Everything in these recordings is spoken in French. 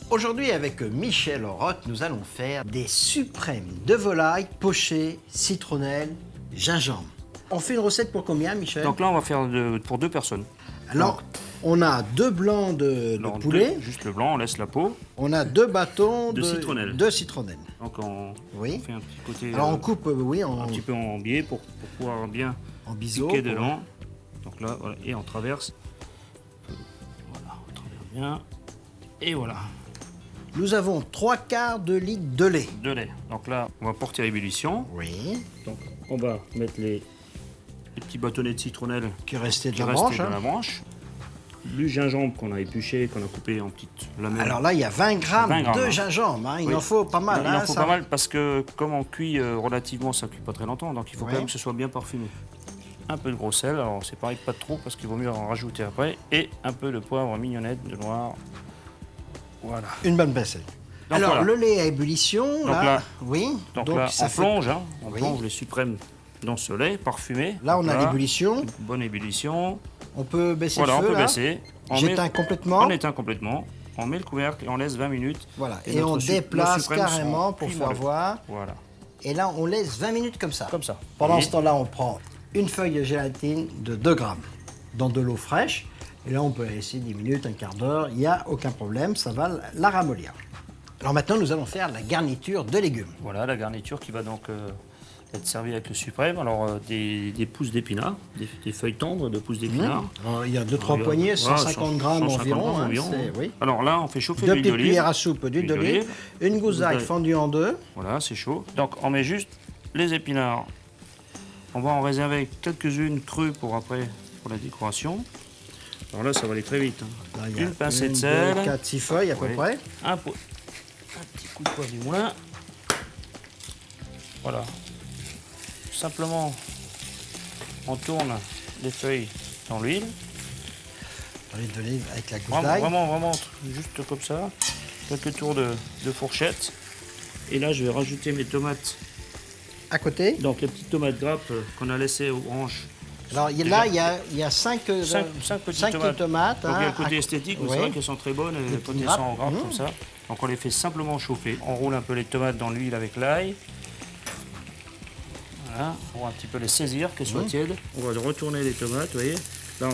Aujourd'hui, avec Michel Roth, nous allons faire des suprêmes de volaille pochés, citronnelle, gingembre. On fait une recette pour combien, Michel? Donc là, on va faire pour 2 personnes. Alors, on a 2 blancs de poulet. Juste le blanc, on laisse la peau. On a 2 bâtons de citronnelle. De citronnelle. Donc on fait un petit côté. Alors on coupe, un petit peu en biais pour pouvoir bien piquer dedans. Donc là, voilà, et on traverse. Voilà, on traverse bien. Et voilà. Nous avons 3/4 de litre de lait. De lait. Donc là, on va porter à ébullition. Oui. Donc on va mettre les petits bâtonnets de citronnelle qui restaient de la branche. Du gingembre qu'on a épluché, qu'on a coupé en petites lamelles. Alors là, il y a 20 grammes de gingembre. Hein. Il en faut pas mal. Il en faut pas mal parce que comme on cuit relativement, ça ne cuit pas très longtemps. Donc il faut quand même que ce soit bien parfumé. Un peu de gros sel, alors c'est pareil, pas trop parce qu'il vaut mieux en rajouter après. Et un peu de poivre mignonnette, de noir. Voilà. Une bonne baisselle. Alors voilà. Le lait à ébullition, oui. Donc là, on plonge, on plonge les suprêmes dans ce lait parfumé. Là, on a l'ébullition. Bonne ébullition. On peut baisser le feu, on peut baisser. J'éteins complètement. On éteint complètement. On met le couvercle et on laisse 20 minutes. Voilà. Et on déplace carrément pour faire voir. Voilà. Et là, on laisse 20 minutes comme ça. Comme ça. Pendant ce temps-là, on prend une feuille de gélatine de 2 grammes dans de l'eau fraîche. Et là, on peut laisser 10 minutes, un quart d'heure. Il n'y a aucun problème, ça va la ramollir. Alors maintenant, nous allons faire la garniture de légumes. Voilà, la garniture qui va donc être servie avec le suprême. Alors, des pousses d'épinards, des feuilles tendres de pousses d'épinards. Il y a 2-3 poignées, 150 grammes environ. Oui. Alors là, on fait chauffer 2 l'huile d'olive. 2 cuillères à soupe d'huile d'olive. Une gousse d'ail fendue en 2. Voilà, c'est chaud. Donc, on met juste les épinards. On va en réserver quelques-unes crues pour après, pour la décoration. Alors là, ça va aller très vite. Là, une pincée de sel. 4-6 feuilles à peu près. Un petit coup de poivre du moulin. Voilà. Simplement, on tourne les feuilles dans l'huile. Dans l'huile d'olive avec la gousse d'ail. Vraiment, juste comme ça. Quelques tours de fourchette. Et là, je vais rajouter mes tomates. À côté. Donc les petites tomates grappes qu'on a laissées aux branches. Alors là, il y a 5 petites tomates. Donc il y a le côté esthétique, c'est vrai qu'elles sont très bonnes, quand elles sont en grappes comme ça. Donc on les fait simplement chauffer. On roule un peu les tomates dans l'huile avec l'ail. Voilà, pour un petit peu les saisir, qu'elles soient tièdes. On va retourner les tomates, vous voyez. Là,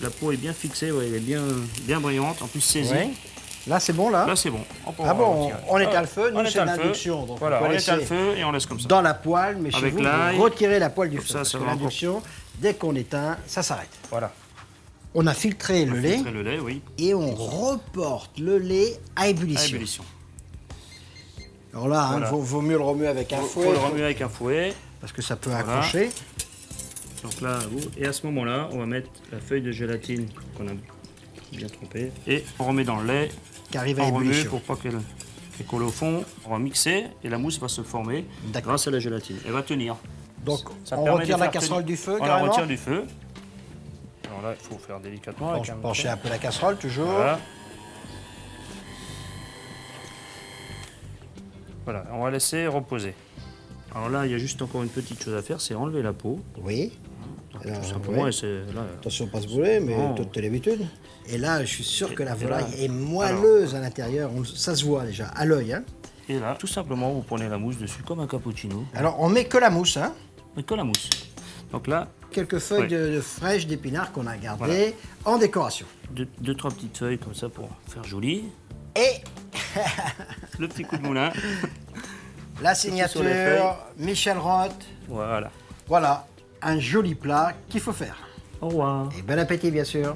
la peau est bien fixée, elle est bien brillante, en plus saisie. Ouais. Là, c'est bon, là? Là, c'est bon. On éteint le feu, nous, c'est l'induction. Voilà, on éteint le feu et on laisse comme ça. Dans la poêle, mais chez vous, retirez la poêle du feu. Parce que l'induction, dès qu'on éteint, ça s'arrête. Voilà. On a filtré le lait. Oui. Et on reporte le lait à ébullition. Alors là, il vaut mieux le remuer avec un fouet. Il faut le remuer avec un fouet. Parce que ça peut accrocher. Donc là, et à ce moment-là, on va mettre la feuille de gélatine qu'on a bien trempée. Et on remet dans le lait. Qui arrive à ébullition. Pour pas qu'elle colle au fond. On va mixer et la mousse va se former grâce à la gélatine. Elle va tenir. Donc on retire la casserole du feu carrément. On la retire du feu. Alors là, il faut faire délicatement. Pencher un peu la casserole toujours. Voilà, on va laisser reposer. Alors là, il y a juste encore une petite chose à faire, c'est enlever la peau. Oui. Alors, tout simplement, attention, pas se brûler, mais toute l'habitude. Et là, je suis sûr que la volaille est moelleuse à l'intérieur. Ça se voit déjà, à l'œil. Hein. Et là, tout simplement, vous prenez la mousse dessus, comme un cappuccino. Alors, on met que la mousse. Hein. Mais que la mousse. Donc là... Quelques feuilles de fraîches d'épinards qu'on a gardées en décoration. 2-3 petites feuilles comme ça pour faire joli. Et... le petit coup de moulin. La signature, Michel Roth. Voilà. Voilà, un joli plat qu'il faut faire. Au revoir. Et bon appétit, bien sûr.